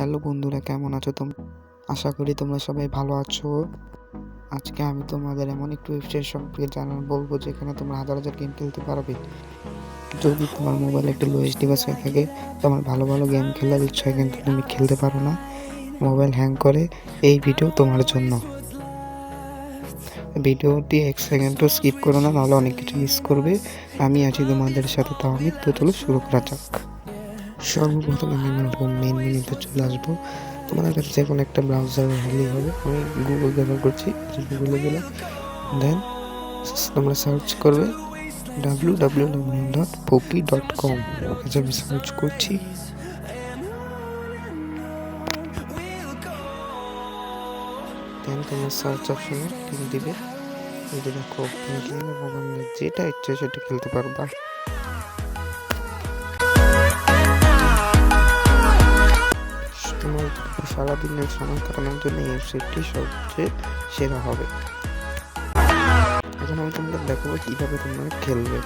Hello বন্ধুরা, কেমন আছো তোমরা? আশা করি তোমরা সবাই ভালো আছো। আজকে আমি তোমাদের এমন একটি ওয়েবসাইট সম্পর্কে বলবো যেখানে তোমরা হাজার হাজার গেম খেলতে পারবে। যদি তোমার মোবাইলে একটা লো এইচডি বাস হয়ে থাকে, তোমার ভালো ভালো গেম খেলার ইচ্ছা হয় কিন্তু তুমি খেলতে পারো না, মোবাইল হ্যাং করে, এই ভিডিও তোমার জন্য। ভিডিওটি 1 সেকেন্ডও স্কিপ করো না, নাহলে অনেক কিছু মিস করবে। আমি আছি তোমাদের সাথে, তাও আমি তো চলো শুরু করা যাক। সর্বপ্রথম আমি আমার হোম মেইন মেনুতে চলে আসবো। তোমাদের কাছে যে কোনো একটা ব্রাউজার হলেই হবে। আমি গুগল ব্যবহার করছি, গুগলে গেলে দেন তোমরা সার্চ করবে www.poppy.com। আমি সার্চ করছি, দেন তোমরা সার্চ অপশনে ক্লিক দিবে। এই যে দেখো গেম এবং যেটা ইচ্ছে সেটা খেলতে পারবা। তোমার সারাদিনের সময় কাটানোর জন্য এই ওয়েবসাইটটি সবচেয়ে সেরা হবে। এখন আমি তোমাদের দেখাবো কীভাবে তোমরা খেলবে।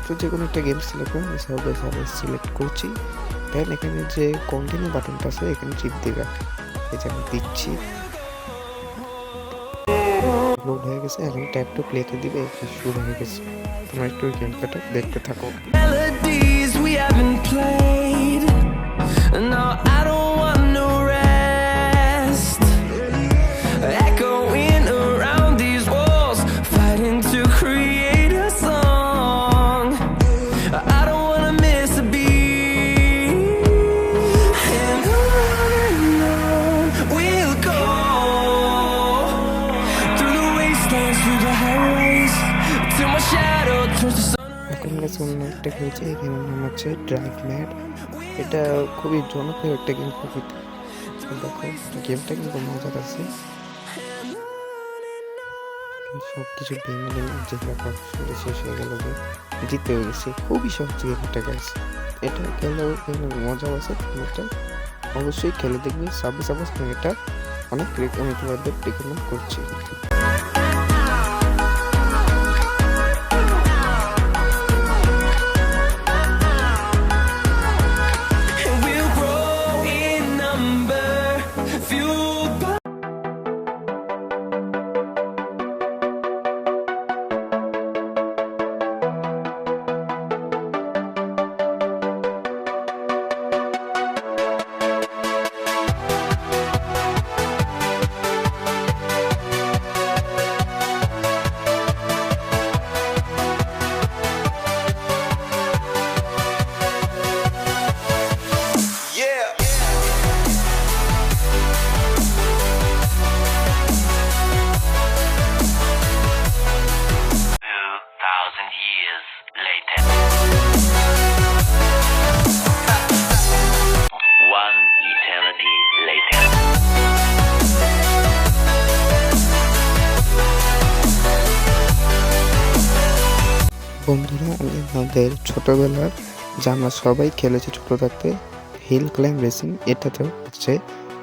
তো যে কোনো একটা গেম সিলেক্ট করে আমি সার্ভার সিলেক্ট করছি। দেন এখানে যে কন্টিনিউ বাটনটা আছে এখানে চিপ দিবে। এই যে আমি দিচ্ছি, লোড হয়ে গেছে। এখন ট্যাপ টু প্লেতে দিবে, শুরু হয়ে গেছে। তোমরা একটু গেমটা দেখতে থাকো। No, I don't want no rest. Echoing around these walls, fighting to create a song. I don't wanna miss a beat. And on we'll go, through the wastelands, through the highways, till my shadow turns to sun. এখন অন্য একটা খেলছে, এই গেমের নাম হচ্ছে drive mat. এটা খুবই জনপ্রিয় একটা গেম। দেখো গেমটা কিন্তু মজার আছে, সব কিছু ভেঙে যেগুলো শেষ হয়ে গেল, জিতে হয়ে গেছে। খুবই সহজ গেমটা গাইস। এটা খেলেও মজাও আছে। এটা অবশ্যই খেলে দেখবি। সাপোজ এটা অনেক আমি তোমাদের রেকমেন্ড করছি। বন্ধুরা, আমি আমাদের ছোটবেলার যা আমরা সবাই খেলেছি ছোট থাকতে, হিল ক্লাইম্ব রেসিং, এটাতেও হচ্ছে।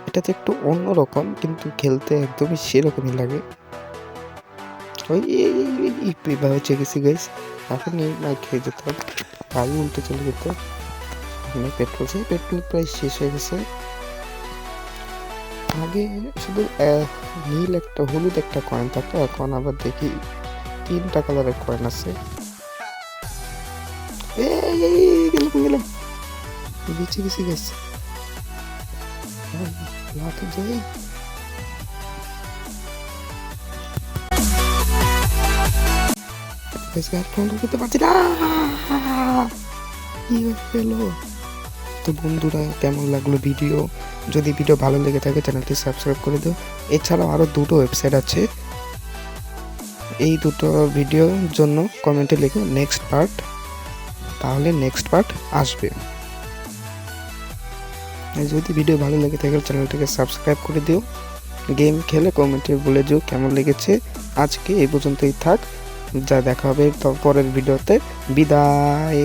এটাতে একটু অন্যরকম, কিন্তু খেলতে একদমই সেরকমই লাগে। ওই এইভাবে চেকেছি গাইস। এখন এই বাইক খেয়ে যেতাম, গাড়ি উল্টে চলে যেত। পেট্রোল প্রায় শেষ হয়ে গেছে। আগে শুধু নীল একটা হলুদ একটা কয়েন থাকতো, এখন আবার দেখি 3টা কালারের কয়েন আছে। গেলাম বেঁচে গেছি গেছে। করতে পারছি না, কি হলো? তো বন্ধুরা, কেমন লাগলো ভিডিও? যদি ভিডিও ভালো লেগে থাকে চ্যানেলটি সাবস্ক্রাইব করে দিও। এছাড়াও আরো 2টো ওয়েবসাইট আছে। এই 2টো ভিডিওর জন্য কমেন্টে লিখো নেক্সট পার্ট, তাহলে নেক্সট পার্ট আসবে। যদি ভিডিও ভালো লেগে থাকে চ্যানেলটাকে সাবস্ক্রাইব করে দিও। গেম খেলে কমেন্টে বলে দিও কেমন লেগেছে। আজকে এই পর্যন্তই থাক, যা দেখা হবে পরের ভিডিওতে। বিদায়।